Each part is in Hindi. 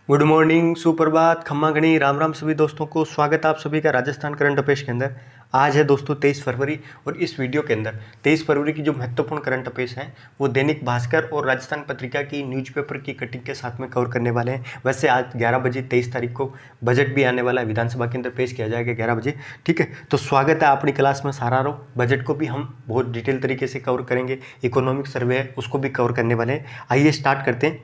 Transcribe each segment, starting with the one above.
गुड मॉर्निंग, सुप्रभात, खम्मा गणी, राम राम सभी दोस्तों को। स्वागत है आप सभी का राजस्थान करंट अफेयर्स के अंदर। आज है दोस्तों 23 फरवरी और इस वीडियो के अंदर 23 फरवरी की जो महत्वपूर्ण करंट अफेयर्स हैं वो दैनिक भास्कर और राजस्थान पत्रिका की न्यूज़पेपर की कटिंग के साथ में कवर करने वाले हैं। वैसे आज 11 बजे 23 तारीख को बजट भी आने वाला है, विधानसभा के अंदर पेश किया जाएगा 11 बजे। ठीक है, तो स्वागत है अपनी क्लास में सारा रो। बजट को भी हम बहुत डिटेल तरीके से कवर करेंगे। इकोनॉमिक सर्वे है उसको भी कवर करने वाले हैं। आइए स्टार्ट करते हैं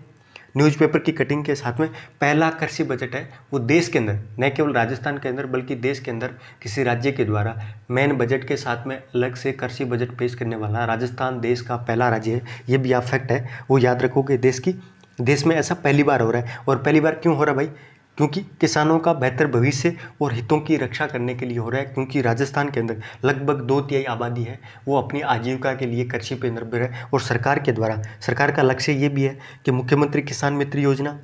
न्यूज़पेपर की कटिंग के साथ में। पहला कृषि बजट है वो देश के अंदर, न केवल राजस्थान के अंदर बल्कि देश के अंदर किसी राज्य के द्वारा मेन बजट के साथ में अलग से कृषि बजट पेश करने वाला राजस्थान देश का पहला राज्य है। ये भी आप फैक्ट है वो याद रखोगे। देश में ऐसा पहली बार हो रहा है। और पहली बार क्यों हो रहा है भाई? क्योंकि किसानों का बेहतर भविष्य और हितों की रक्षा करने के लिए हो रहा है। क्योंकि राजस्थान के अंदर लगभग 2/3 आबादी है वो अपनी आजीविका के लिए कृषि पर निर्भर है। और सरकार का लक्ष्य ये भी है कि मुख्यमंत्री किसान मित्र योजना,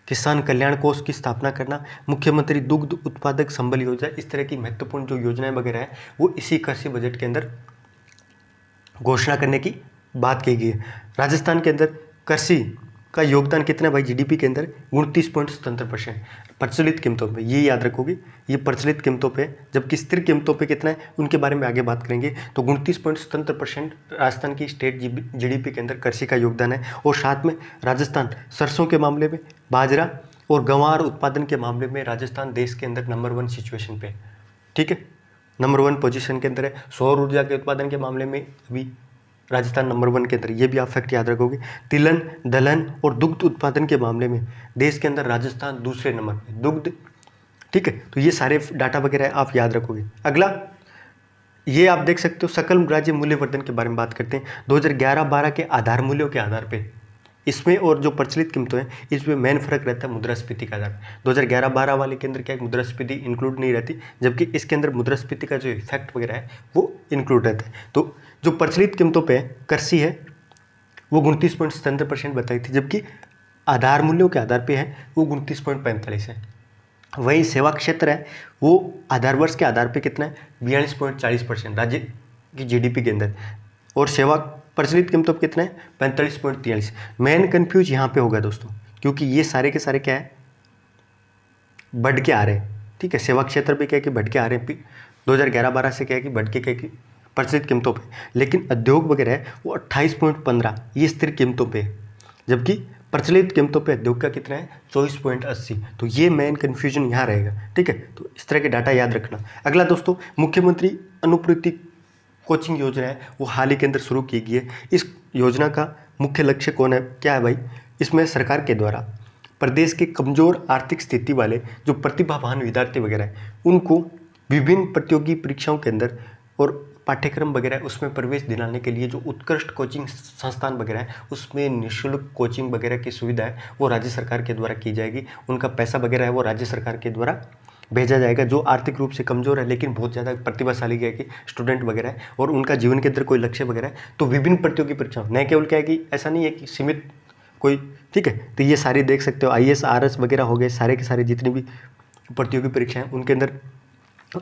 किसान कल्याण कोष की स्थापना करना, मुख्यमंत्री दुग्ध उत्पादक संबल योजना, इस तरह की महत्वपूर्ण जो योजनाएं वगैरह है वो इसी कृषि बजट के अंदर घोषणा करने की बात की गई है। राजस्थान के अंदर कृषि का योगदान कितना है भाई? जीडीपी के अंदर 29.77%। प्रचलित कीमतों पे ये याद रखोगे, ये प्रचलित कीमतों पे, जबकि स्थिर कीमतों पे कितना है उनके बारे में आगे बात करेंगे। तो 29.77% राजस्थान की स्टेट जीडीपी के अंदर कृषि का योगदान है। और साथ में राजस्थान सरसों के मामले में, बाजरा और गंवार उत्पादन के मामले में राजस्थान देश के अंदर नंबर 1 सिचुएशन पे। ठीक है, नंबर 1 पोजीशन के अंदर है। सौर ऊर्जा के उत्पादन के मामले में अभी राजस्थान नंबर 1 के अंदर, ये भी आप फैक्ट याद रखोगे। तिलहन, दलहन और दुग्ध उत्पादन के मामले में देश के अंदर राजस्थान दूसरे नंबर पे, दुग्ध। ठीक है, तो ये सारे डाटा वगैरह आप याद रखोगे। अगला ये आप देख सकते हो, सकल राज्य मूल्यवर्धन के बारे में बात करते हैं। 2011-12 के आधार मूल्यों के आधार पे इसमें और जो प्रचलित कीमतों हैं इसमें मेन फर्क रहता है मुद्रास्फीति का आधार। 2011-12 वाले के अंदर क्या है, मुद्रास्फीति इंक्लूड नहीं रहती, जबकि इसके अंदर मुद्रास्फीति का जो इफेक्ट वगैरह है वो इंक्लूड रहता है। तो जो प्रचलित कीमतों पे कृषि है वो 29.77% बताई थी, जबकि आधार मूल्यों के आधार पे है वो 29.45 है। वही सेवा क्षेत्र है वो आधार वर्ष के आधार पे कितना है, 42.40% राज्य की जीडीपी के अंदर। और सेवा प्रचलित कीमतों पर कितना है, 45.43। मेन कंफ्यूज यहाँ पे होगा दोस्तों, क्योंकि ये सारे के सारे क्या है, बढ़ के आ रहे हैं। ठीक है, सेवा क्षेत्र पे क्या है कि बढ़ के आ रहे हैं 2011-12 से, क्या है कि बढ़ के क्या है कि प्रचलित कीमतों पे। लेकिन उद्योग वगैरह है वो 28.15 ये स्थिर कीमतों पे है, जबकि प्रचलित कीमतों पे उद्योग का कितना है, 24.80। तो ये मेन कन्फ्यूजन यहाँ रहेगा। ठीक है, तो इस तरह के डाटा याद रखना। अगला दोस्तों, मुख्यमंत्री अनुपूर्ति कोचिंग योजना है वो हाल ही के अंदर शुरू की गई है। इस योजना का मुख्य लक्ष्य कौन है, क्या है भाई? इसमें सरकार के द्वारा प्रदेश के कमजोर आर्थिक स्थिति वाले जो प्रतिभावान विद्यार्थी वगैरह हैं उनको विभिन्न प्रतियोगी परीक्षाओं के अंदर और पाठ्यक्रम वगैरह उसमें प्रवेश दिलाने के लिए जो उत्कृष्ट कोचिंग संस्थान वगैरह है उसमें निःशुल्क कोचिंग वगैरह की सुविधा है वो राज्य सरकार के द्वारा की जाएगी। उनका पैसा वगैरह है वो राज्य सरकार के द्वारा भेजा जाएगा। जो आर्थिक रूप से कमजोर है लेकिन बहुत ज़्यादा प्रतिभाशाली है कि स्टूडेंट वगैरह है और उनका जीवन के अंदर कोई लक्ष्य वगैरह है, तो विभिन्न प्रतियोगी परीक्षाओं, न केवल क्या है कि ऐसा नहीं है कि सीमित कोई। ठीक है, तो ये सारे देख सकते हो, आईएएस आरएस वगैरह हो गए, सारे के सारे जितनी भी प्रतियोगी परीक्षाएं उनके अंदर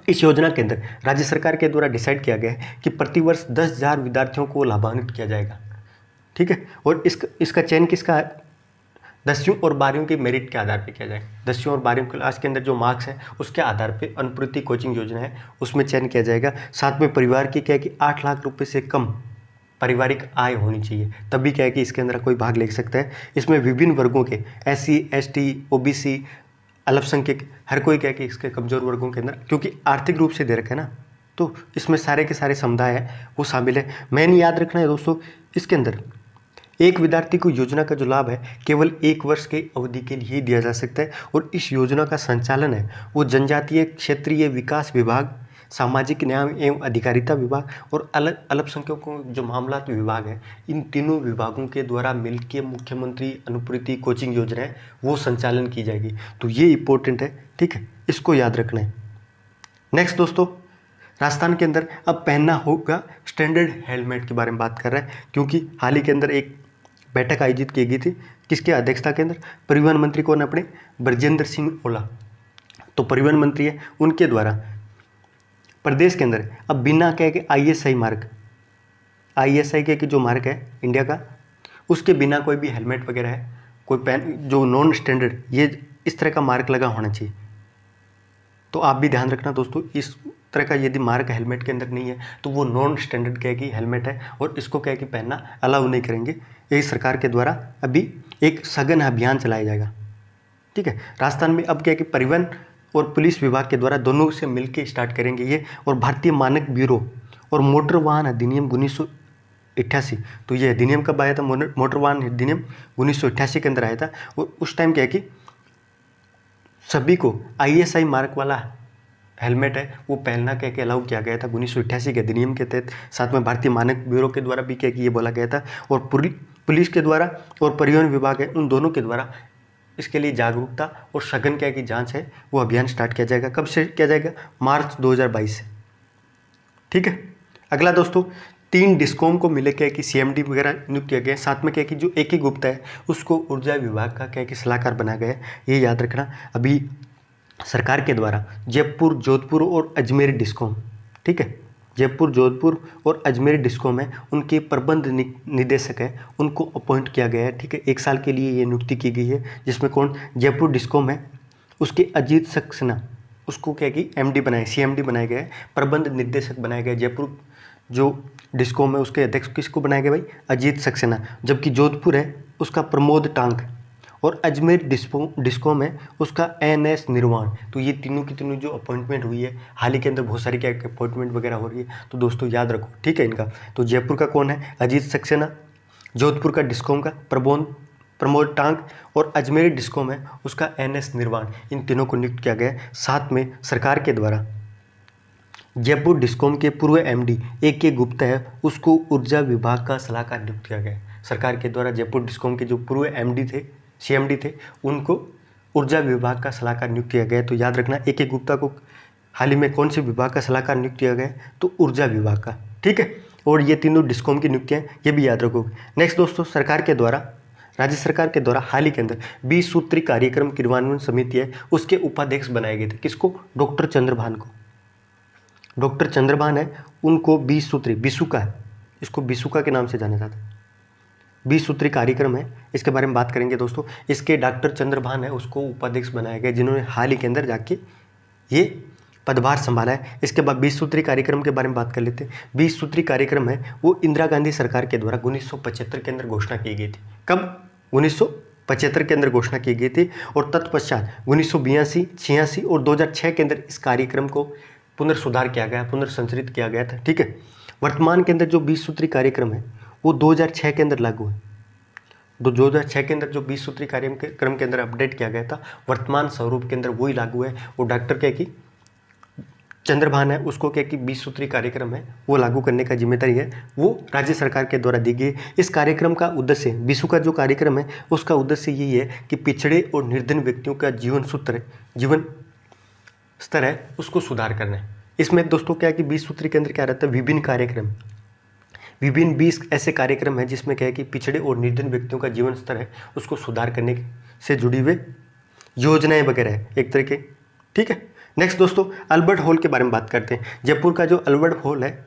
इस योजना के अंदर राज्य सरकार के द्वारा डिसाइड किया गया है कि प्रतिवर्ष 10,000 विद्यार्थियों को लाभान्वित किया जाएगा। ठीक है, और इसका चयन किसका है, 10वीं और 12वीं के मेरिट के आधार पर किया जाएगा। 10वीं और 12वीं क्लास के अंदर जो मार्क्स हैं उसके आधार पर अनुपूर्ति कोचिंग योजना है उसमें चयन किया जाएगा। साथ में परिवार की क्या है कि 8 लाख रुपये से कम पारिवारिक आय होनी चाहिए, तभी क्या है कि इसके अंदर कोई भाग ले सकता है। इसमें विभिन्न वर्गों के SC ST OBC अल्पसंख्यक हर कोई क्या है कि इसके कमजोर वर्गों के अंदर, क्योंकि आर्थिक रूप से दे रखा है ना, तो इसमें सारे के सारे समुदाय है वो शामिल है। मैंने याद रखना है दोस्तों, इसके अंदर एक विद्यार्थी को योजना का जो लाभ है केवल 1 वर्ष की अवधि के लिए ही दिया जा सकता है। और इस योजना का संचालन है वो जनजातीय क्षेत्रीय विकास विभाग, सामाजिक न्याय एवं अधिकारिता विभाग और अल्पसंख्यकों जो मामलात विभाग है, इन तीनों विभागों के द्वारा मिलकर मुख्यमंत्री अनुपूर्ति कोचिंग योजना है वो संचालन की जाएगी। तो ये इंपॉर्टेंट है। ठीक है, इसको याद रखना है। नेक्स्ट दोस्तों, राजस्थान के अंदर अब पहनना होगा स्टैंडर्ड हेलमेट के बारे में बात कर रहा है, क्योंकि हाल ही के अंदर एक बैठक आयोजित की गई थी किसके अध्यक्षता के अंदर, परिवहन मंत्री कौन, अपने ब्रजेंद्र सिंह ओला, तो परिवहन मंत्री है, उनके द्वारा प्रदेश के अंदर अब बिना क्या कि ISI के जो मार्क है इंडिया का, उसके बिना कोई भी हेलमेट वगैरह है कोई पहन, जो नॉन स्टैंडर्ड, ये इस तरह का मार्क लगा होना चाहिए। तो आप भी ध्यान रखना दोस्तों, इस तरह का यदि मार्क हेलमेट के अंदर नहीं है तो वो नॉन स्टैंडर्ड क्या है कि हेलमेट है और इसको क्या है कि पहनना अलाउ नहीं करेंगे। यही सरकार के द्वारा अभी एक सघन अभियान चलाया जाएगा। ठीक है, राजस्थान में अब क्या है कि परिवहन और पुलिस विभाग के द्वारा दोनों से मिलकर स्टार्ट करेंगे ये, और भारतीय मानक ब्यूरो और मोटर वाहन अधिनियम 1988, तो ये अधिनियम कब आया था? मोटर वाहन अधिनियम 1988 के अंदर आया था। और उस टाइम क्या है कि सभी को ISI मार्क वाला हेलमेट है वो पहनना क्या कि अलाउ किया गया था 1988 के अधिनियम के तहत। साथ में भारतीय मानक ब्यूरो के द्वारा भी क्या कि ये बोला गया था, और पुलिस के द्वारा और परिवहन विभाग है उन दोनों के द्वारा इसके लिए जागरूकता और सघन क्या की जांच है वो अभियान स्टार्ट किया जाएगा। कब से किया जाएगा? मार्च 2022 से। ठीक है, अगला दोस्तों 3 डिस्कॉम को मिले क्या कि CMD वगैरह नियुक्त किया गया। साथ में क्या कि जो AK गुप्ता है उसको ऊर्जा विभाग का क्या कि सलाहकार बनाया गया है। ये याद रखना। अभी सरकार के द्वारा जयपुर, जोधपुर और अजमेर डिस्कॉम, ठीक है, जयपुर, जोधपुर और अजमेर डिस्कॉम है, उनके प्रबंध निदेशक है उनको अपॉइंट किया गया है। ठीक है, 1 साल के लिए ये नियुक्ति की गई है, जिसमें कौन? जयपुर डिस्कॉम है, उसके अजीत सक्सेना उसको क्या कि MD बनाए, CMD बनाया गया है, प्रबंध निर्देशक बनाया गया। जयपुर जो डिस्कॉम है उसके अध्यक्ष किसको बनाया गया भाई? अजीत सक्सेना। जबकि जोधपुर है उसका प्रमोद टांग, और अजमेर डिस्कॉम है उसका NS निर्वाण। तो ये तीनों की तीनों जो अपॉइंटमेंट हुई है, हाल ही के अंदर बहुत सारी क्या अपॉइंटमेंट वगैरह हो रही है, तो दोस्तों याद रखो। ठीक है, इनका तो जयपुर का कौन है? अजीत सक्सेना, जोधपुर का डिस्कॉम का प्रमोद टांग, और अजमेर डिस्कॉम है उसका NS निर्वाण। इन तीनों को नियुक्त किया गया। साथ में सरकार के द्वारा जयपुर डिस्कॉम के पूर्व MD AK गुप्ता है उसको ऊर्जा विभाग का सलाहकार नियुक्त किया गया। सरकार के द्वारा जयपुर डिस्कॉम के जो पूर्व MD थे, CMD थे, उनको ऊर्जा विभाग का सलाहकार नियुक्त किया गया। तो याद रखना AK गुप्ता को हाल ही में कौन से विभाग का सलाहकार नियुक्त किया गया? तो ऊर्जा विभाग का। ठीक है, और ये तीनों डिस्कॉम की नियुक्तियाँ ये भी याद रखोगे। नेक्स्ट दोस्तों, सरकार के द्वारा, राज्य सरकार के द्वारा हाल ही के अंदर 20 सूत्री कार्यक्रम क्रियान्वयन समिति है उसके उपाध्यक्ष बनाए गए थे। किसको? डॉक्टर चंद्रभान को। डॉक्टर चंद्रभान है उनको 20 सूत्री, बिसुका है, इसको बिसुका के नाम से जाना जाता है। 20 सूत्री कार्यक्रम है, इसके बारे में बात करेंगे दोस्तों। इसके डॉक्टर चंद्रभान है उसको उपाध्यक्ष बनाया गया, जिन्होंने हाल ही के अंदर जाके ये पदभार संभाला है। इसके बाद 20 सूत्री कार्यक्रम के बारे में बात कर लेते हैं। 20 सूत्री कार्यक्रम है वो इंदिरा गांधी सरकार के द्वारा 1975 के अंदर घोषणा की गई थी। कब? 1975 के अंदर घोषणा की गई थी, और तत्पश्चात 1982, 86 और 2006 के अंदर इस कार्यक्रम को पुनर्सुधार किया गया, पुनर्संरचित किया गया था। ठीक है, वर्तमान के अंदर जो 20 सूत्री कार्यक्रम है वो 2006 के अंदर लागू है। 2006 के अंदर जो 20 सूत्री कार्यक्रम के अंदर अपडेट किया गया था, वर्तमान स्वरूप के अंदर वही लागू है। वो डॉक्टर क्या कि चंद्रभान है उसको क्या कि 20 सूत्री कार्यक्रम है वो लागू करने का जिम्मेदारी है, वो राज्य सरकार के द्वारा दी गई। इस कार्यक्रम का उद्देश्य, विश्व का जो कार्यक्रम है उसका उद्देश्य यही है कि पिछड़े और निर्धन व्यक्तियों का जीवन स्तर है उसको सुधार करना है। इसमें दोस्तों क्या है कि 20 सूत्री के अंदर क्या रहता है? विभिन्न कार्यक्रम, विभिन्न 20 ऐसे कार्यक्रम है जिसमें क्या है कि पिछड़े और निर्धन व्यक्तियों का जीवन स्तर है उसको सुधार करने से जुड़ी हुई योजनाएं वगैरह है एक तरह के। ठीक है, नेक्स्ट दोस्तों अल्बर्ट हॉल के बारे में बात करते हैं। जयपुर का जो अल्बर्ट हॉल है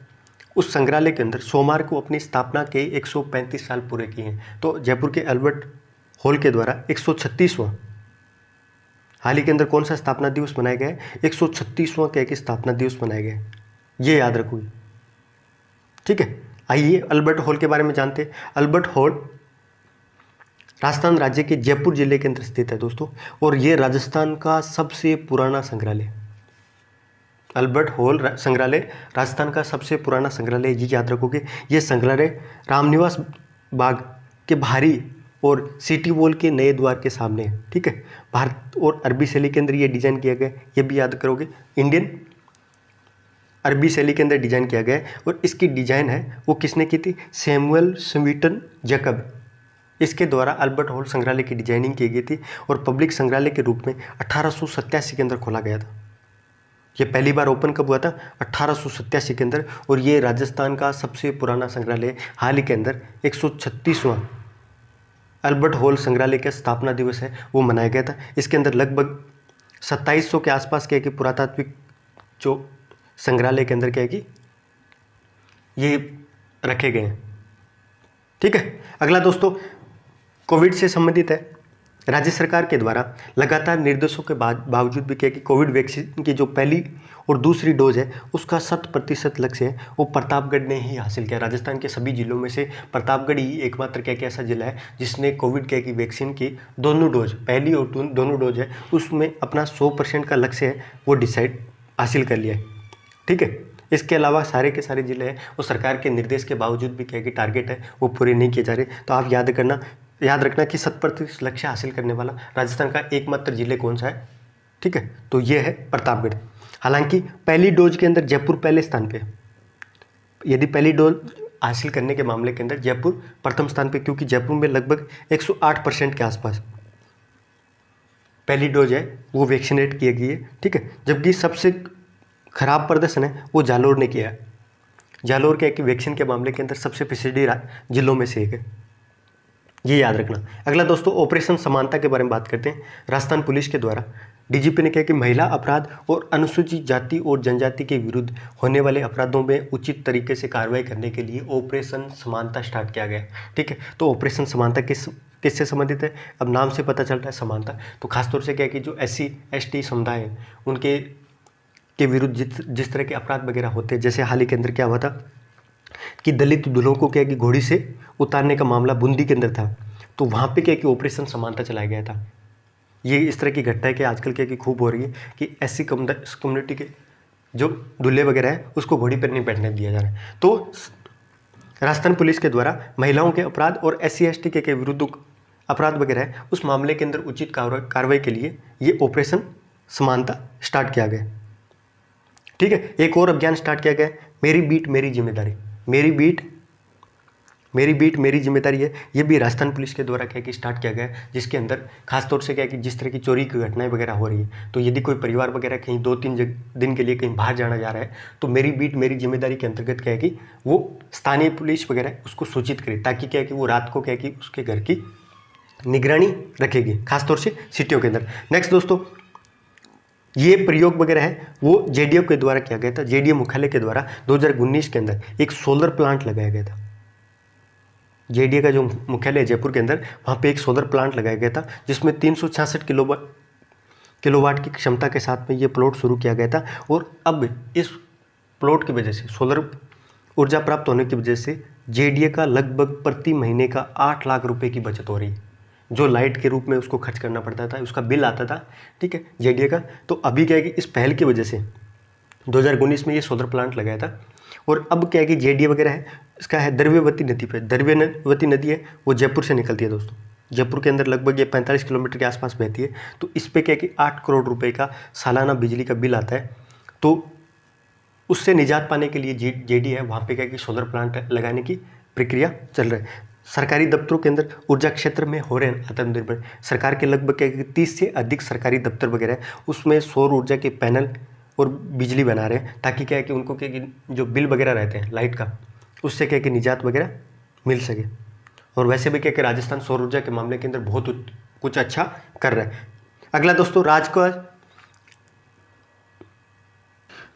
उस संग्रहालय के अंदर सोमवार को अपनी स्थापना के 135 साल पूरे किए हैं। तो जयपुर के अल्बर्ट हॉल के द्वारा 136वां हाल ही के अंदर कौन सा स्थापना दिवस मनाया गया है? 136वां क्या कि स्थापना दिवस मनाया गया है, ये याद रखोगे। ठीक है, आइए अल्बर्ट हॉल के बारे में जानते हैं। अल्बर्ट हॉल राजस्थान राज्य के जयपुर जिले के अंदर स्थित है दोस्तों, और ये राजस्थान का सबसे पुराना संग्रहालय। अल्बर्ट हॉल संग्रहालय राजस्थान का सबसे पुराना संग्रहालय, ये याद रखोगे। ये संग्रहालय रामनिवास बाग के बाहरी और सिटी वॉल के नए द्वार के सामने है। ठीक है, भारत और अरबी शैली के अंदर ये डिजाइन किया गया है, ये भी याद करोगे। इंडियन अरबी शैली के अंदर डिजाइन किया गया है, और इसकी डिजाइन है वो किसने की थी? सैमुअल स्वीटन जैकब, इसके द्वारा अल्बर्ट हॉल संग्रहालय की डिजाइनिंग की गई थी, और पब्लिक संग्रहालय के रूप में 1887 के अंदर खोला गया था। ये पहली बार ओपन कब हुआ था? 1887 के अंदर, और ये राजस्थान का सबसे पुराना संग्रहालय। हाल ही के अंदर 136वां अल्बर्ट हॉल संग्रहालय का स्थापना दिवस है वो मनाया गया था। इसके अंदर लगभग 2700 के आसपास क्या है कि पुरातात्विक जो संग्रहालय के अंदर क्या है कि ये रखे गए हैं। ठीक है, अगला दोस्तों कोविड से संबंधित है। राज्य सरकार के द्वारा लगातार निर्देशों के बावजूद भी क्या कि कोविड वैक्सीन की जो पहली और दूसरी डोज है उसका 100% लक्ष्य है वो प्रतापगढ़ ने ही हासिल किया। राजस्थान के सभी जिलों में से प्रतापगढ़ ही एकमात्र क्या क्या ऐसा जिला है जिसने कोविड क्या की वैक्सीन की दोनों डोज, पहली और दोनों डोज है उसमें अपना 100% का लक्ष्य है वो डिसाइड हासिल कर लिया है। ठीक है, इसके अलावा सारे के सारे जिले हैं वो सरकार के निर्देश के बावजूद भी क्या कि टारगेट है वो पूरे नहीं किए जा रहे। तो आप याद रखना कि 100% लक्ष्य हासिल करने वाला राजस्थान का एकमात्र जिले कौन सा है। ठीक है, तो ये है प्रतापगढ़। हालांकि पहली डोज के अंदर जयपुर पहले स्थान पे, यदि पहली डोज हासिल करने के मामले के अंदर जयपुर प्रथम स्थान पे, क्योंकि जयपुर में लगभग 108% के आसपास पहली डोज है वो वैक्सीनेट की गई है। ठीक है, जबकि सबसे खराब प्रदर्शन है वो जालोर ने किया है। जालोर क्या है कि वैक्सीन के मामले के अंदर सबसे पिछड़ी जिलों में से एक है, ये याद रखना। अगला दोस्तों ऑपरेशन समानता के बारे में बात करते हैं। राजस्थान पुलिस के द्वारा डीजीपी ने कहा कि महिला अपराध और अनुसूचित जाति और जनजाति के विरुद्ध होने वाले अपराधों में उचित तरीके से कार्रवाई करने के लिए ऑपरेशन समानता स्टार्ट किया गया है। ठीक है, तो ऑपरेशन समानता किससे संबंधित है, अब नाम से पता चलता है समानता। तो खासतौर से क्या है कि जो SC ST समुदाय है उनके के विरुद्ध जिस तरह के अपराध वगैरह होते हैं, जैसे हाल ही के अंदर क्या हुआ था कि दलित दूल्हों को क्या कि घोड़ी से उतारने का मामला बूंदी के अंदर था, तो वहाँ पे क्या कि ऑपरेशन समानता चलाया गया था। ये इस तरह की घटना है कि आजकल क्या कि खूब हो रही है कि SC कम्युनिटी के जो दूल्हे वगैरह है उसको घोड़ी पर नहीं बैठने दिया जा रहा है। तो राजस्थान पुलिस के द्वारा महिलाओं के अपराध और SC ST के विरुद्ध अपराध वगैरह है उस मामले के अंदर उचित कार्रवाई के लिए ये ऑपरेशन समानता स्टार्ट किया गया। ठीक है, एक और अभियान स्टार्ट किया गया, मेरी बीट मेरी जिम्मेदारी। मेरी बीट मेरी जिम्मेदारी है, ये भी राजस्थान पुलिस के द्वारा क्या कि स्टार्ट किया गया है, जिसके अंदर खासतौर से क्या कि जिस तरह की चोरी की घटनाएं वगैरह हो रही है, तो यदि कोई परिवार वगैरह कहीं 2-3 दिन के लिए कहीं बाहर जाना जा रहा है तो मेरी बीट मेरी जिम्मेदारी के अंतर्गत क्या है कि वो स्थानीय पुलिस वगैरह उसको सूचित करे, ताकि क्या है कि वो रात को क्या है कि उसके घर की निगरानी रखेगी, खासतौर से सिटियों के अंदर। नेक्स्ट दोस्तों, ये प्रयोग वगैरह है वो JDA के द्वारा किया गया था। JDA मुख्यालय के द्वारा 2019 के अंदर एक सोलर प्लांट लगाया गया था। JDA का जो मुख्यालय है जयपुर के अंदर, वहाँ पे एक सोलर प्लांट लगाया गया था जिसमें 366 किलोवाट की क्षमता के साथ में ये प्लॉट शुरू किया गया था। और अब इस प्लॉट की वजह से, सोलर ऊर्जा प्राप्त होने की वजह से JDA का लगभग प्रति महीने का 8 लाख रुपए की बचत हो रही है। जो लाइट के रूप में उसको खर्च करना पड़ता था, उसका बिल आता था, ठीक है, JDA का। तो अभी क्या है कि इस पहल की वजह से 2019 में ये सोलर प्लांट लगाया था। और अब क्या है कि JDA वगैरह है इसका है द्रव्यवती नदी पे। द्रव्यवती नदी है वो जयपुर से निकलती है दोस्तों, जयपुर के अंदर लगभग ये 45 किलोमीटर के आसपास बहती है। तो इस पे क्या है कि 8 करोड़ रुपए का सालाना बिजली का बिल आता है। तो उससे निजात पाने के लिए JDA है वहाँ पे क्या है कि सोलर प्लांट लगाने की प्रक्रिया चल रही है। सरकारी दफ्तरों के अंदर ऊर्जा क्षेत्र में हो रहे हैं आत्मनिर्भर। सरकार के लगभग क्या है कि 30 से अधिक सरकारी दफ्तर वगैरह है उसमें सौर ऊर्जा के पैनल और बिजली बना रहे हैं, ताकि क्या है कि उनको क्या कि जो बिल वगैरह रहते हैं लाइट का, उससे क्या है कि निजात वगैरह मिल सके। और वैसे भी क्या कि राजस्थान सौर ऊर्जा के मामले के अंदर बहुत कुछ अच्छा कर रहा है। अगला दोस्तों राजकाज।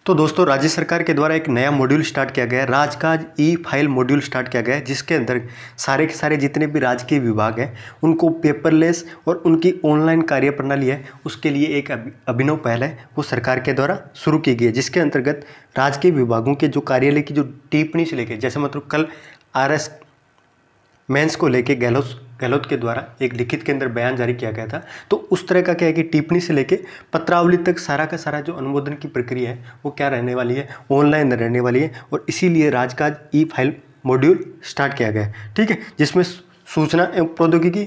तो दोस्तों राज्य सरकार के द्वारा एक नया मॉड्यूल स्टार्ट किया गया है, राजकाज ई-फाइल मॉड्यूल स्टार्ट किया गया है, जिसके अंदर सारे के सारे जितने भी राजकीय विभाग हैं उनको पेपरलेस और उनकी ऑनलाइन कार्य प्रणाली है उसके लिए एक अभिनव पहल है वो सरकार के द्वारा शुरू की गई है, जिसके अंतर्गत राजकीय विभागों के जो कार्यालय की जो टिप्पणी से लेकर, जैसे मतलब कल RS मेंस को लेके गहलोत के द्वारा एक लिखित के अंदर बयान जारी किया गया था। तो उस तरह का क्या है कि टिप्पणी से लेके पत्रावली तक सारा का सारा जो अनुमोदन की प्रक्रिया है वो क्या रहने वाली है, ऑनलाइन रहने वाली है। और इसीलिए राजकाज ई-फाइल मॉड्यूल स्टार्ट किया गया है, ठीक है, जिसमें सूचना एवं प्रौद्योगिकी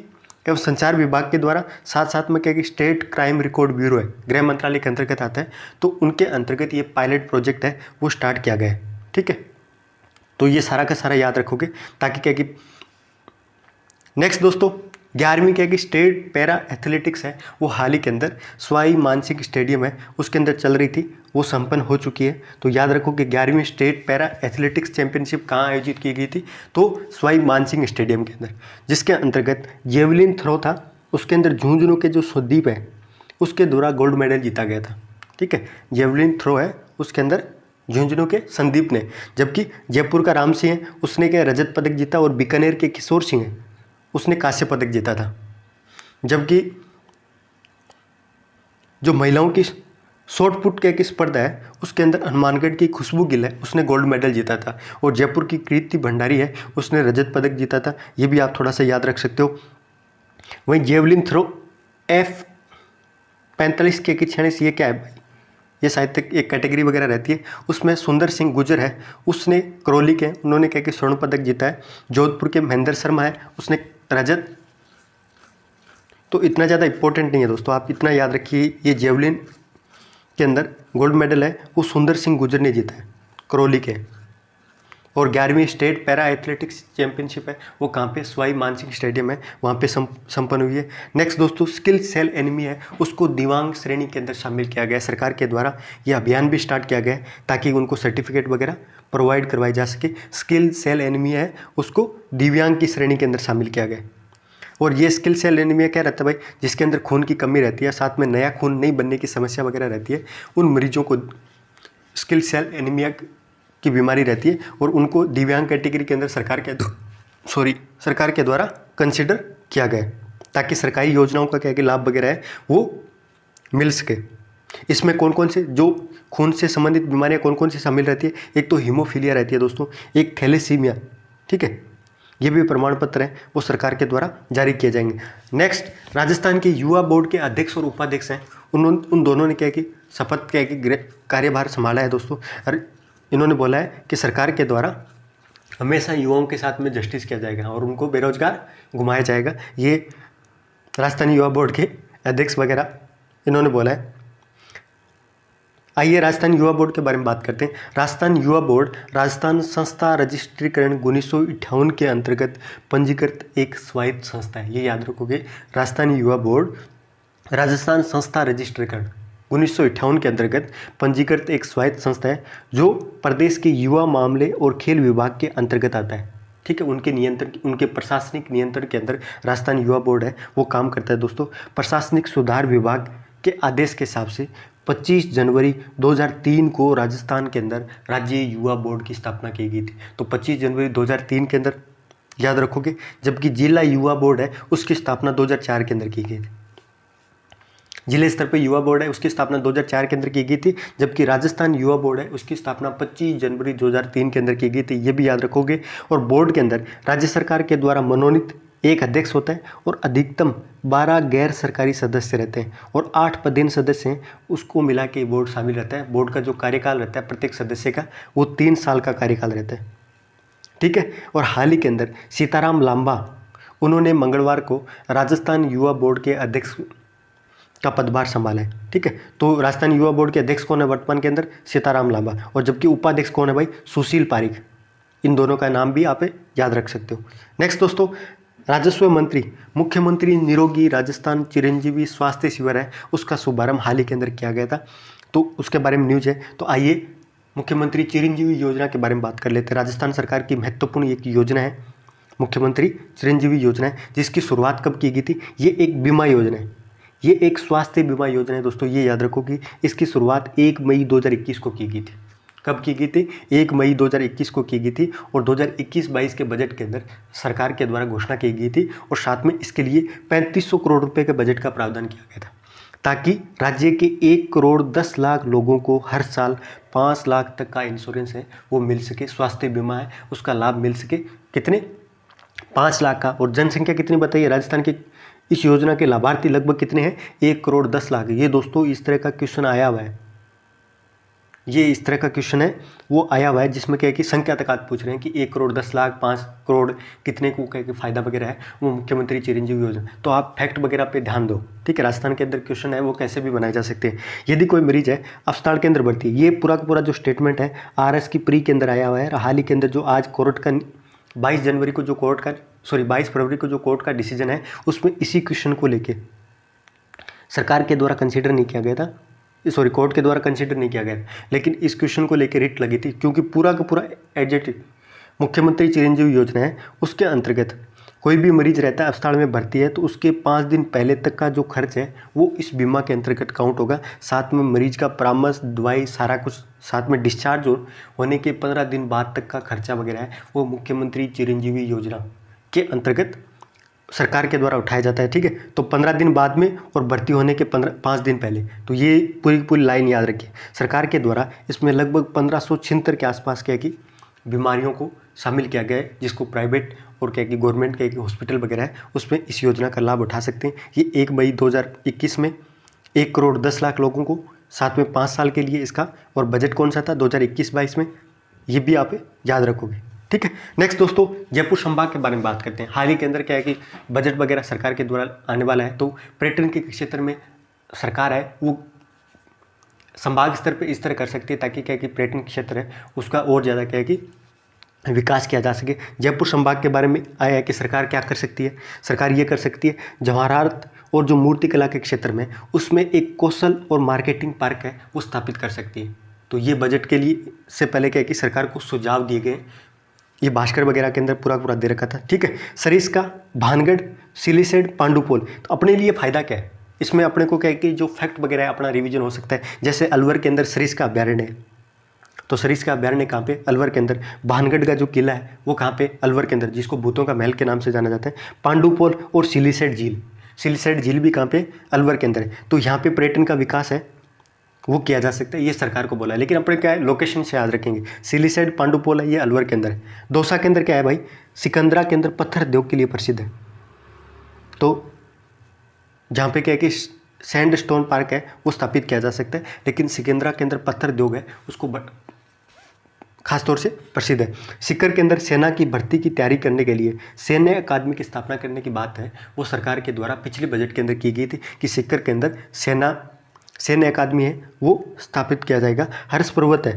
एवं संचार विभाग के द्वारा साथ साथ में क्या कि स्टेट क्राइम रिकॉर्ड ब्यूरो है, गृह मंत्रालय के अंतर्गत आता है, तो उनके अंतर्गत ये पायलट प्रोजेक्ट है वो स्टार्ट किया गया है, ठीक है। तो ये सारा का सारा याद रखोगे ताकि क्या कि नेक्स्ट दोस्तों 11वीं क्या कि स्टेट पैरा एथलेटिक्स है वो हाल ही के अंदर सवाई मानसिंह स्टेडियम है उसके अंदर चल रही थी, वो संपन्न हो चुकी है। तो याद रखो कि 11वीं स्टेट पैरा एथलेटिक्स चैंपियनशिप कहाँ आयोजित की गई थी, तो सवाई मानसिंह स्टेडियम के अंदर, जिसके अंतर्गत जेवलिन थ्रो था, उसके अंदर झुंझुनू के जो सुदीप है उसके द्वारा गोल्ड मेडल जीता गया था, ठीक है। जेवलिन थ्रो है उसके अंदर झुंझुनू के संदीप ने, जबकि जयपुर का राम सिंह है उसने क्या रजत पदक जीता और बीकानेर के किशोर सिंह है उसने कांस्य पदक जीता था। जबकि जो महिलाओं की शॉर्ट पुट का एक स्पर्धा है उसके अंदर हनुमानगढ़ की खुशबू गिल है, उसने गोल्ड मेडल जीता था, और जयपुर की कृति भंडारी है, उसने रजत पदक जीता था। ये भी आप थोड़ा सा याद रख सकते हो। वहीं जेवलिन थ्रो F45 के श्रेणी से, ये क्या है भाई, ये शायद तक एक कैटेगरी वगैरह रहती है, उसमें सुंदर सिंह गुजर है, उसने करौली के, उन्होंने क्या कि स्वर्ण पदक जीता है। जोधपुर के महेंद्र शर्मा है, उसने रजत। तो इतना ज़्यादा इंपॉर्टेंट नहीं है दोस्तों, आप इतना याद रखिए, ये जेवलिन के अंदर गोल्ड मेडल है वो सुंदर सिंह गुजर ने जीता है, करौली के। और 11वीं स्टेट पैरा एथलेटिक्स चैंपियनशिप है, वो कहाँ पे, सवाई मानसिंह स्टेडियम है, वहाँ पे संपन्न हुई है। नेक्स्ट दोस्तों, स्किल सेल एनीमी है, उसको दिव्यांग श्रेणी के अंदर शामिल किया गया है सरकार के द्वारा। यह अभियान भी स्टार्ट किया गया है ताकि उनको सर्टिफिकेट वगैरह प्रोवाइड करवाई जा सके। स्किल सेल एनीमी है, उसको दिव्यांग की श्रेणी के अंदर शामिल किया गया है। और ये स्किल सेल एनीमिया क्या रहता है भाई, जिसके अंदर खून की कमी रहती है, साथ में नया खून नहीं बनने की समस्या वगैरह रहती है, उन मरीजों को स्किल सेल एनीमिया की बीमारी रहती है, और उनको दिव्यांग कैटेगरी के अंदर सरकार के द्वारा कंसिडर किया गया है, ताकि सरकारी योजनाओं का क्या लाभ वगैरह है वो मिल सके। इसमें कौन कौन से जो खून से संबंधित बीमारियां कौन कौन सी शामिल रहती है, एक तो हीमोफीलिया रहती है दोस्तों, एक थैलेसीमिया, ठीक है, ये भी प्रमाण पत्र हैं वो सरकार के द्वारा जारी किए जाएंगे। नेक्स्ट, राजस्थान के युवा बोर्ड के अध्यक्ष और उपाध्यक्ष हैं, उन दोनों ने क्या कि शपथ क्या कि कार्यभार संभाला है दोस्तों। और इन्होंने बोला है कि सरकार के द्वारा हमेशा युवाओं के साथ में जस्टिस किया जाएगा और उनको बेरोजगार घुमाया जाएगा। ये राजस्थान युवा बोर्ड के अध्यक्ष वगैरह इन्होंने बोला है। आइए राजस्थान युवा बोर्ड के बारे में बात करते हैं। राजस्थान युवा बोर्ड राजस्थान संस्था रजिस्ट्रीकरण 1958 के अंतर्गत पंजीकृत एक स्वायत्त संस्था है, ये याद रखोगे। राजस्थान युवा बोर्ड राजस्थान संस्था रजिस्ट्रीकरण 1958 के अंतर्गत पंजीकृत एक स्वायत्त संस्था है जो प्रदेश के युवा मामले और खेल विभाग के अंतर्गत आता है, ठीक है। उनके प्रशासनिक नियंत्रण के अंदर राजस्थान युवा बोर्ड है वो काम करता है दोस्तों। प्रशासनिक सुधार विभाग के आदेश के हिसाब से 25 जनवरी 2003 को राजस्थान के अंदर राज्य युवा बोर्ड की स्थापना की गई थी। तो 25 जनवरी 2003 के अंदर याद रखोगे, जबकि जिला युवा बोर्ड है उसकी स्थापना 2004 के अंदर की गई थी। जिले स्तर पर युवा बोर्ड है उसकी स्थापना 2004 के अंदर की गई थी, जबकि राजस्थान युवा बोर्ड है उसकी स्थापना 25 जनवरी 2003 के अंदर की गई थी, ये भी याद रखोगे। और बोर्ड के अंदर राज्य सरकार के द्वारा मनोनीत एक अध्यक्ष होता है और अधिकतम 12 गैर सरकारी सदस्य रहते हैं और 8 पदेन सदस्य हैं, उसको मिला के बोर्ड शामिल रहता है। बोर्ड का जो कार्यकाल रहता है प्रत्येक सदस्य का वो 3 साल का कार्यकाल रहता है, ठीक है। और हाल ही के अंदर सीताराम लांबा उन्होंने मंगलवार को राजस्थान युवा बोर्ड के अध्यक्ष का पदभार संभाला है, ठीक है। तो राजस्थान युवा बोर्ड के अध्यक्ष कौन है वर्तमान के अंदर, सीताराम लांबा, और जबकि उपाध्यक्ष कौन है भाई, सुशील पारिक। इन दोनों का नाम भी आप याद रख सकते हो। नेक्स्ट दोस्तों, राजस्व मंत्री मुख्यमंत्री निरोगी राजस्थान चिरंजीवी स्वास्थ्य शिविर है, उसका शुभारंभ हाल ही के अंदर किया गया था, तो उसके बारे में न्यूज है। तो आइए मुख्यमंत्री चिरंजीवी योजना के बारे में बात कर लेते हैं। राजस्थान सरकार की महत्वपूर्ण एक योजना है मुख्यमंत्री चिरंजीवी योजना है, जिसकी शुरुआत कब की गई थी, ये एक बीमा योजना है, ये एक स्वास्थ्य बीमा योजना है दोस्तों, ये याद रखो कि इसकी शुरुआत 1 मई 2021 को की गई थी। कब की गई थी, 1 मई 2021 को की गई थी, और 2021-22 के बजट के अंदर सरकार के द्वारा घोषणा की गई थी, और साथ में इसके लिए 3500 करोड़ रुपए के बजट का प्रावधान किया गया था, ताकि राज्य के 1 करोड़ 10 लाख लोगों को हर साल 5 लाख तक का इंश्योरेंस है वो मिल सके, स्वास्थ्य बीमा है उसका लाभ मिल सके। कितने, 5 लाख का। और जनसंख्या कितनी बताइए राजस्थान की, इस योजना के लाभार्थी लगभग कितने हैं, 1 करोड़ 10 लाख। ये दोस्तों इस तरह का क्वेश्चन आया हुआ है, ये इस तरह का क्वेश्चन है वो आया हुआ है, जिसमें क्या है कि संख्या तक आप पूछ रहे हैं कि 1 करोड़ 10 लाख 5 करोड़ कितने को क्या फायदा वगैरह है, वो मुख्यमंत्री चिरंजीवी योजना। तो आप फैक्ट वगैरह पे ध्यान दो, ठीक है। राजस्थान के अंदर क्वेश्चन है वो कैसे भी बनाए जा सकते हैं। यदि कोई मरीज है अस्पताल के अंदर भर्ती, ये पूरा का पूरा जो स्टेटमेंट है RS की प्री के अंदर आया हुआ है। हाल ही के अंदर जो आज कोर्ट का 22 फरवरी को जो कोर्ट का डिसीजन है उसमें इसी क्वेश्चन को लेके सरकार के द्वारा कंसीडर नहीं किया गया था, कोर्ट के द्वारा कंसीडर नहीं किया गया, लेकिन इस क्वेश्चन को लेकर रिट लगी थी, क्योंकि पूरा का पूरा एडजेक्टिव मुख्यमंत्री चिरंजीवी योजना है उसके अंतर्गत कोई भी मरीज रहता है अस्पताल में भर्ती है तो उसके 5 दिन पहले तक का जो खर्च है वो इस बीमा के अंतर्गत काउंट होगा। साथ में मरीज का परामर्श, दवाई, सारा कुछ, साथ में डिस्चार्ज होने के 15 दिन बाद तक का खर्चा वगैरह है वो मुख्यमंत्री चिरंजीवी योजना के अंतर्गत सरकार के द्वारा उठाया जाता है, ठीक है। तो 15 दिन बाद में और भर्ती होने के 5 दिन पहले, तो ये पूरी पूरी लाइन याद रखिए। सरकार के द्वारा इसमें लगभग 1576 के आसपास क्या है कि बीमारियों को शामिल किया गया है, जिसको प्राइवेट और क्या कि गवर्नमेंट के हॉस्पिटल वगैरह है उसमें इस योजना का लाभ उठा सकते हैं। ये 1 मई 2021 में 1,10,00,000 लोगों को, साथ में 5 साल के लिए इसका, और बजट कौन सा था 2021-22 में, ये भी आप याद रखोगे, ठीक है। नेक्स्ट दोस्तों, जयपुर संभाग के बारे में बात करते हैं। हाल ही के अंदर क्या है कि बजट वगैरह सरकार के द्वारा आने वाला है, तो पर्यटन के क्षेत्र में सरकार है वो संभाग स्तर पे इस तरह कर सकती है ताकि क्या है कि पर्यटन क्षेत्र है उसका और ज़्यादा क्या है कि विकास किया जा सके। जयपुर संभाग के बारे में आया है कि सरकार क्या कर सकती है, सरकार ये कर सकती है जवाहरात और जो मूर्तिकला के क्षेत्र में उसमें एक कौशल और मार्केटिंग पार्क है वो स्थापित कर सकती है। तो ये बजट के लिए से पहले क्या है कि सरकार को सुझाव दिए गए, ये भास्कर वगैरह के अंदर पूरा पूरा दे रखा था, ठीक है। सरिस्का, भानगढ़, सिलीसेड, पांडुपोल, तो अपने लिए फ़ायदा क्या है इसमें, अपने को क्या है कि जो फैक्ट वगैरह है अपना रिवीजन हो सकता है। जैसे अलवर के अंदर सरिस्का अभ्यारण्य है, तो सरिस्का अभ्यारण्य कहाँ पे, अलवर के अंदर। भानगढ़ का जो किला है वो कहाँ पे, अलवर के अंदर, जिसको भूतों का महल के नाम से जाना जाता है। पांडुपोल और सिलीसेड झील, सिलीसेड झील भी कहाँ पे, अलवर के अंदर है। तो यहाँ पे पर्यटन का विकास है वो किया जा सकता है, ये सरकार को बोला है। लेकिन अपने क्या है लोकेशन से याद रखेंगे, सिलीसेड पांडुपोल है ये अलवर के अंदर है। दौसा के अंदर क्या है भाई, सिकंदरा के अंदर पत्थर उद्योग के लिए प्रसिद्ध है। तो जहाँ पे क्या है कि सैंड स्टोन पार्क है वो स्थापित किया जा सकता है, लेकिन सिकंदरा के अंदर पत्थर उद्योग है उसको खासतौर से प्रसिद्ध है। सीकर के अंदर सेना की भर्ती की तैयारी करने के लिए सैन्य अकादमी की स्थापना करने की बात है वो सरकार के द्वारा पिछले बजट के अंदर की गई थी कि सीकर के अंदर सैन्य अकादमी है वो स्थापित किया जाएगा। हर्ष पर्वत है,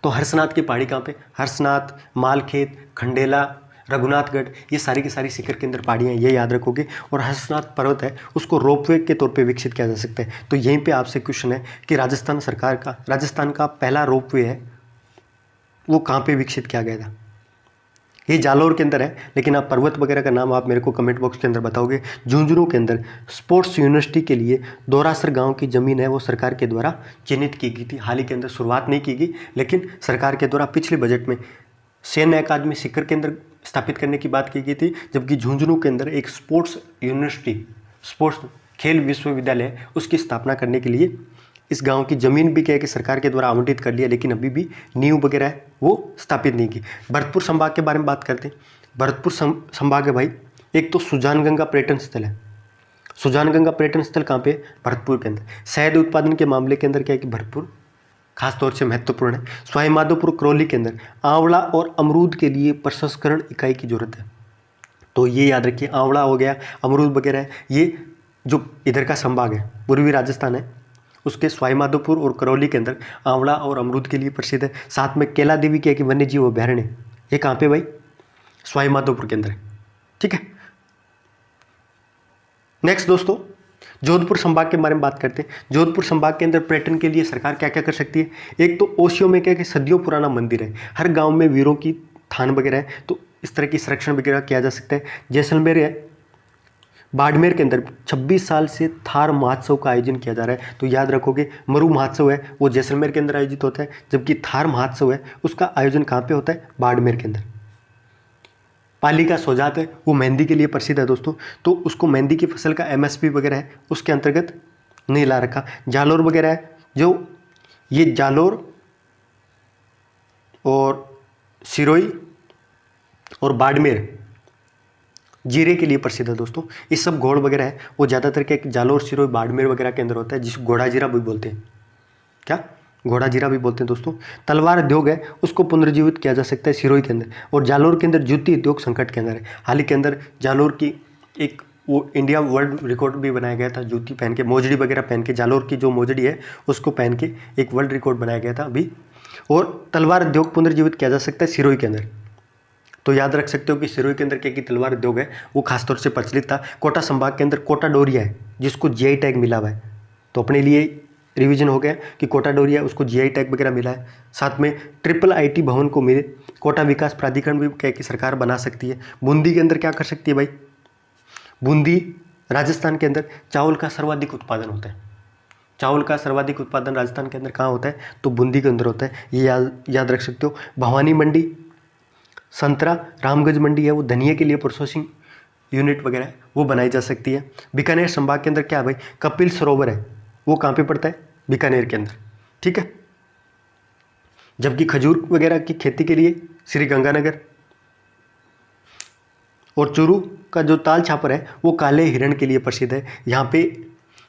तो हर्षनाथ की पहाड़ी कहाँ पे, हर्षनाथ, मालखेत, खंडेला, रघुनाथगढ़, ये सारी की सारी सीकर के अंदर पहाड़ियाँ, ये याद रखोगे। और हर्षनाथ पर्वत है उसको रोपवे के तौर पे विकसित किया जा सकता है। तो यहीं पे आपसे क्वेश्चन है कि राजस्थान का पहला रोपवे है वो कहाँ पे विकसित किया गया था, ये जालौर के अंदर है। लेकिन आप पर्वत वगैरह का नाम आप मेरे को कमेंट बॉक्स के अंदर बताओगे। झुंझुनू के अंदर स्पोर्ट्स यूनिवर्सिटी के लिए दोरासर गांव की ज़मीन है वो सरकार के द्वारा चिन्हित की गई थी। हाल ही के अंदर शुरुआत नहीं की गई, लेकिन सरकार के द्वारा पिछले बजट में सैन्य अकादमी सीकर के अंदर स्थापित करने की बात की गई थी, जबकि झुंझुनू के अंदर एक स्पोर्ट्स यूनिवर्सिटी, स्पोर्ट्स खेल विश्वविद्यालय है उसकी स्थापना करने के लिए इस गांव की ज़मीन भी क्या है कि सरकार के द्वारा आवंटित कर लिया, लेकिन अभी भी नींव वगैरह है वो स्थापित नहीं की। भरतपुर संभाग के बारे में बात करते हैं। भरतपुर संभाग है भाई, एक तो सुजानगंगा पर्यटन स्थल है। सुजानगंगा पर्यटन स्थल कहाँ पे, भरतपुर के अंदर। शहद उत्पादन के मामले के अंदर क्या है कि भरतपुर खासतौर से महत्वपूर्ण है। सवाई माधोपुर करौली के अंदर आंवला और अमरूद के लिए प्रसंस्करण इकाई की जरूरत है। तो ये याद रखिए, आंवला हो गया, अमरूद वगैरह है, ये जो इधर का संभाग है पूर्वी राजस्थान है उसके सवाई माधोपुर और करौली के अंदर आंवला और अमरूद के लिए प्रसिद्ध है। साथ में केला देवी के वन्य जीव अभ्यारण्य, ये कहाँ पे भाई, सवाई माधोपुर के अंदर है, ठीक है। नेक्स्ट दोस्तों, जोधपुर संभाग के बारे में बात करते हैं। जोधपुर संभाग के अंदर पर्यटन के लिए सरकार क्या क्या कर सकती है। एक तो ओसियो में क्या कि सदियों पुराना मंदिर है, हर गाँव में वीरों की थान वगैरह है, तो इस तरह की संरक्षण वगैरह किया जा सकता है। जैसलमेर है, बाड़मेर के अंदर 26 साल से थार महोत्सव का आयोजन किया जा रहा है। तो याद रखोगे, मरु महोत्सव है वो जैसलमेर के अंदर आयोजित होता है, जबकि थार महोत्सव है उसका आयोजन कहाँ पे होता है, बाड़मेर के अंदर। पाली का सोजात है वो मेहंदी के लिए प्रसिद्ध है दोस्तों, तो उसको मेहंदी की फसल का MSP वगैरह है उसके अंतर्गत नहीं ला रखा। जालोर वगैरह है, जो ये जालोर और सिरोही और बाड़मेर जीरे के लिए प्रसिद्ध है दोस्तों। ये सब घोड़ वगैरह है वो ज़्यादातर क्या जालोर, सिरोही, बाड़मेर वगैरह के अंदर होता है, जिसको घोड़ा जीरा भी बोलते हैं। क्या, घोड़ा जीरा भी बोलते हैं दोस्तों। तलवार उद्योग है उसको पुनर्जीवित किया जा सकता है सिरोही के अंदर। और जालोर के अंदर जूती उद्योग संकट के अंदर है। हाल ही के अंदर जालोर की एक वो इंडिया वर्ल्ड रिकॉर्ड भी बनाया गया था, जूती पहन के, मोजड़ी वगैरह पहन के, जालोर की जो मोजड़ी है उसको पहन के एक वर्ल्ड रिकॉर्ड बनाया गया था अभी। और तलवार उद्योग पुनर्जीवित किया जा सकता है सिरोही के अंदर। तो याद रख सकते हो कि सिरोही के अंदर क्या की तलवार उद्योग है वो खासतौर से प्रचलित था। कोटा संभाग के अंदर कोटा डोरिया है जिसको GI टैग मिला हुआ है, तो अपने लिए रिवीजन हो गया कि कोटा डोरिया उसको GI टैग वगैरह मिला है। साथ में IIIT भवन को मिले, कोटा विकास प्राधिकरण भी क्या की सरकार बना सकती है। बूंदी के अंदर क्या कर सकती है भाई, बूंदी राजस्थान के अंदर चावल का सर्वाधिक उत्पादन होता है। चावल का सर्वाधिक उत्पादन राजस्थान के अंदर कहाँ होता है, तो बूंदी के अंदर होता है, ये याद रख सकते हो। भवानी मंडी, संतरा, रामगंज मंडी है वो धनिया के लिए प्रोसेसिंग यूनिट वगैरह है वो बनाई जा सकती है। बीकानेर संभाग के अंदर क्या है भाई, कपिल सरोवर है, वो कहाँ पे पड़ता है, बीकानेर के अंदर, ठीक है। जबकि खजूर वगैरह की खेती के लिए श्री गंगानगर, और चूरू का जो ताल छापर है वो काले हिरण के लिए प्रसिद्ध है। यहाँ पे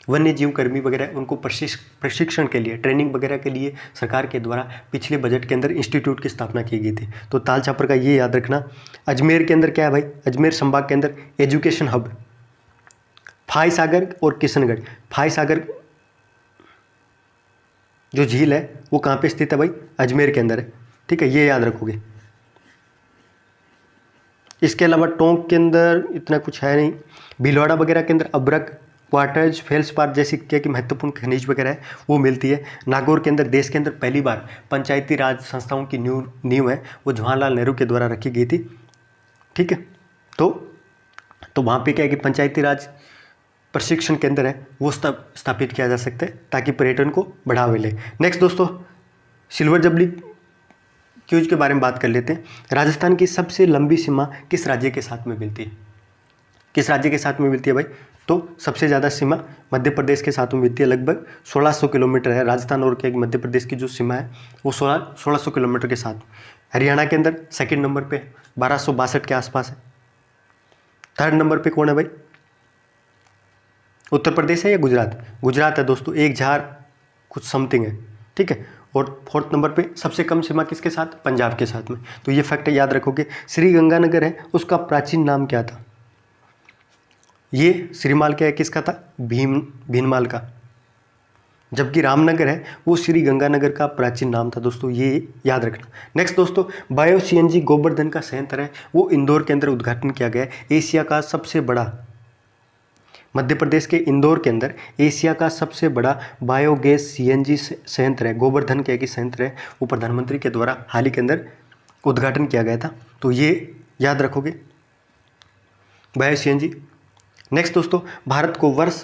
वन्य जीव कर्मी वगैरह उनको प्रशिक्षण के लिए, ट्रेनिंग वगैरह के लिए सरकार के द्वारा पिछले बजट के अंदर इंस्टीट्यूट की स्थापना की गई थी। तो ताल छापर का ये याद रखना। अजमेर के अंदर क्या है भाई, अजमेर संभाग के अंदर एजुकेशन हब, फाई सागर और किशनगढ़। फाई सागर जो झील है वो कहाँ पे स्थित है भाई, अजमेर के अंदर है, ठीक है, ये याद रखोगे। इसके अलावा टोंक के अंदर इतना कुछ है नहीं। भीलवाड़ा वगैरह के अंदर अब्रक, क्वार्टर्स, फेल्सपार जैसी क्या कि महत्वपूर्ण खनिज वगैरह है वो मिलती है। नागौर के अंदर देश के अंदर पहली बार पंचायती राज संस्थाओं की नींव है वो जवाहरलाल नेहरू के द्वारा रखी गई थी, ठीक है। तो वहाँ पे क्या है कि पंचायती राज प्रशिक्षण केंद्र है वो स्थापित किया जा सकता है ताकि पर्यटन को बढ़ावा मिले। नेक्स्ट दोस्तों, सिल्वर जुबली क्यूज के बारे में बात कर लेते हैं। राजस्थान की सबसे लंबी सीमा किस राज्य के साथ में मिलती है, किस राज्य के साथ में मिलती है भाई, तो सबसे ज़्यादा सीमा मध्य प्रदेश के साथ में मिलती है, लगभग 1600 किलोमीटर है। राजस्थान और क्या मध्य प्रदेश की जो सीमा है वो 1600 किलोमीटर के साथ। हरियाणा के अंदर सेकंड नंबर पे 1262 के आसपास है। थर्ड नंबर पे कौन है भाई, उत्तर प्रदेश है या गुजरात, गुजरात है दोस्तों, 1000 कुछ समथिंग है, ठीक है। और फोर्थ नंबर पे सबसे कम सीमा किसके साथ, पंजाब के साथ में। तो ये फैक्ट याद रखोगे। श्री गंगानगर है उसका प्राचीन नाम क्या था, ये श्रीमाल क्या है किसका था, भीनमाल का। जबकि रामनगर है वो श्री गंगानगर का प्राचीन नाम था दोस्तों, ये याद रखना। नेक्स्ट दोस्तों, बायो सीएनजी गोवर्धन का संयंत्र है वो इंदौर के अंदर उद्घाटन किया गया है। एशिया का सबसे बड़ा, मध्य प्रदेश के इंदौर के अंदर एशिया का सबसे बड़ा बायोगैस सीएनजी संयंत्र है, गोवर्धन के एक संयंत्र है, वो प्रधानमंत्री के द्वारा हाल ही के अंदर उद्घाटन किया गया था। तो ये याद रखोगे, बायो सीएनजी। नेक्स्ट दोस्तों, भारत को वर्ष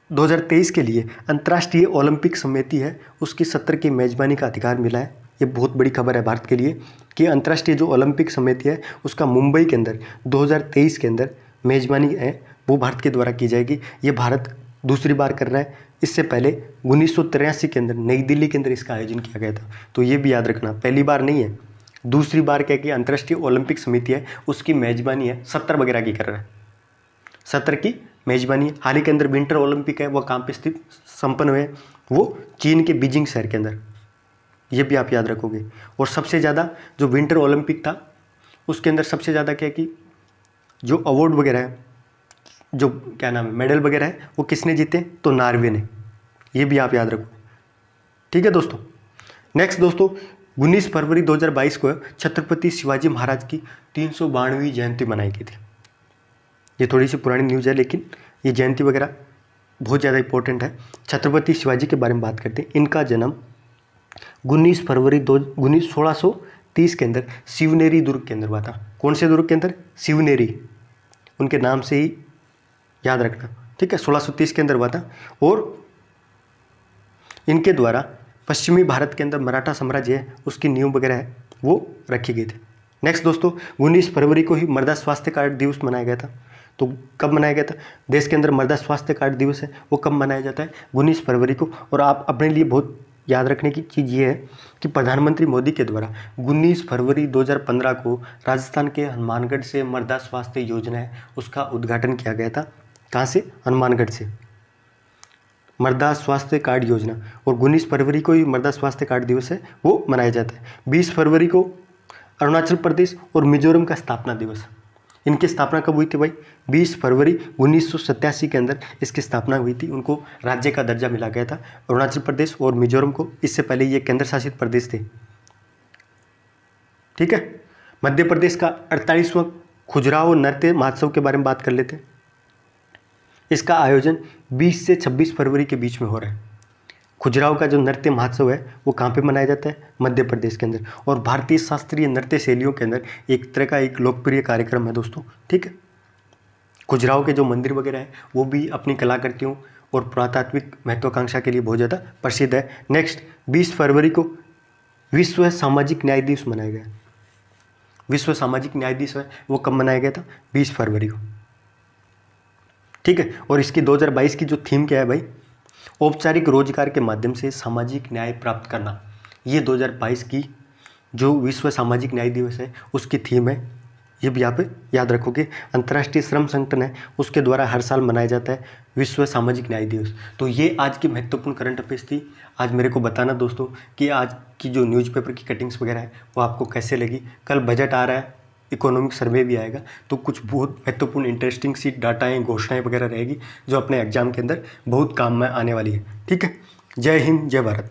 2023 के लिए अंतर्राष्ट्रीय ओलंपिक समिति है उसकी 70 की मेजबानी का अधिकार मिला है। ये बहुत बड़ी खबर है भारत के लिए कि अंतर्राष्ट्रीय जो ओलंपिक समिति है उसका मुंबई के अंदर 2023 के अंदर मेजबानी है वो भारत के द्वारा की जाएगी। ये भारत दूसरी बार कर रहा है, इससे पहले 1983 के अंदर नई दिल्ली के अंदर इसका आयोजन किया गया था। तो ये भी याद रखना, पहली बार नहीं है, दूसरी बार क्या कि अंतर्राष्ट्रीय ओलंपिक समिति है उसकी मेजबानी है 70 वगैरह की कर रहा है, 70 की मेजबानी। हाल ही के अंदर विंटर ओलंपिक है वो कहाँ पे स्थित संपन्न हुए, वो चीन के बीजिंग शहर के अंदर, ये भी आप याद रखोगे। और सबसे ज़्यादा जो विंटर ओलंपिक था उसके अंदर सबसे ज़्यादा क्या कि जो अवार्ड वगैरह है, जो क्या नाम है, मेडल वगैरह है वो किसने जीते, तो नॉर्वे ने, ये भी आप याद रखो, ठीक है दोस्तों। नेक्स्ट दोस्तों, 19 फरवरी 2022 को छत्रपति शिवाजी महाराज की 392वीं जयंती मनाई गई थी। ये थोड़ी सी पुरानी न्यूज़ है लेकिन ये जयंती वगैरह बहुत ज़्यादा इंपॉर्टेंट है। छत्रपति शिवाजी के बारे में बात करते हैं। इनका जन्म 19 फरवरी 1630 के अंदर शिवनेरी दुर्ग के अंदर हुआ था। कौन से दुर्ग के अंदर, शिवनेरी, उनके नाम से ही याद रखना, ठीक है। 1630 के अंदर हुआ था और इनके द्वारा पश्चिमी भारत के अंदर मराठा साम्राज्य है उसकी नींव वगैरह है वो रखी गई थी। नेक्स्ट दोस्तों, 19 फरवरी को ही मृदा स्वास्थ्य कार्ड दिवस मनाया गया था। तो कब मनाया गया था, देश के अंदर मृदा स्वास्थ्य कार्ड दिवस है वो कब मनाया जाता है, 19 फरवरी को। और आप अपने लिए बहुत याद रखने की चीज़ ये है कि प्रधानमंत्री मोदी के द्वारा 19 फरवरी 2015 को राजस्थान के हनुमानगढ़ से मृदा स्वास्थ्य योजना है उसका उद्घाटन किया गया था। कहाँ से, हनुमानगढ़ से, मृदा स्वास्थ्य कार्ड योजना। और 19 फरवरी को ही मृदा स्वास्थ्य कार्ड दिवस है वो मनाया जाता है। 20 फरवरी को अरुणाचल प्रदेश और मिजोरम का स्थापना दिवस, इनकी स्थापना कब हुई थी भाई, 20 फरवरी 1987 के अंदर इसकी स्थापना हुई थी। उनको राज्य का दर्जा मिला गया था अरुणाचल प्रदेश और मिजोरम को, इससे पहले ये केंद्र शासित प्रदेश थे, ठीक है। मध्य प्रदेश का 48वां खुजराहो नृत्य महोत्सव के बारे में बात कर लेते हैं। इसका आयोजन 20 से 26 फरवरी के बीच में हो रहा है। खुजराहो का जो नृत्य महोत्सव है वो कहाँ पे मनाया जाता है, मध्य प्रदेश के अंदर। और भारतीय शास्त्रीय नृत्य शैलियों के अंदर एक तरह का एक लोकप्रिय कार्यक्रम है दोस्तों, ठीक है। खुजराहो के जो मंदिर वगैरह है वो भी अपनी कलाकृतियों और पुरातात्विक महत्वाकांक्षा के लिए बहुत ज़्यादा प्रसिद्ध है। नेक्स्ट, 20 फरवरी को विश्व सामाजिक न्याय दिवस मनाया गया। विश्व सामाजिक न्याय दिवस है वो कब मनाया गया था, 20 फरवरी को, ठीक है। और इसकी 2022 की जो थीम क्या है भाई, औपचारिक रोजगार के माध्यम से सामाजिक न्याय प्राप्त करना। ये 2022 की जो विश्व सामाजिक न्याय दिवस है उसकी थीम है। ये भी यहाँ पे याद रखोगे। अंतर्राष्ट्रीय श्रम संगठन है उसके द्वारा हर साल मनाया जाता है विश्व सामाजिक न्याय दिवस। तो ये आज की महत्वपूर्ण करंट अफेयर्स थी। आज मेरे को बताना दोस्तों कि आज की जो न्यूज़पेपर की कटिंग्स वगैरह है वो आपको कैसे लगी। कल बजट आ रहा है, इकोनॉमिक सर्वे भी आएगा, तो कुछ बहुत महत्वपूर्ण इंटरेस्टिंग सी डाटाएँ घोषणाएँ वगैरह रहेगी जो अपने एग्जाम के अंदर बहुत काम में आने वाली है। ठीक है। जय हिंद, जय भारत।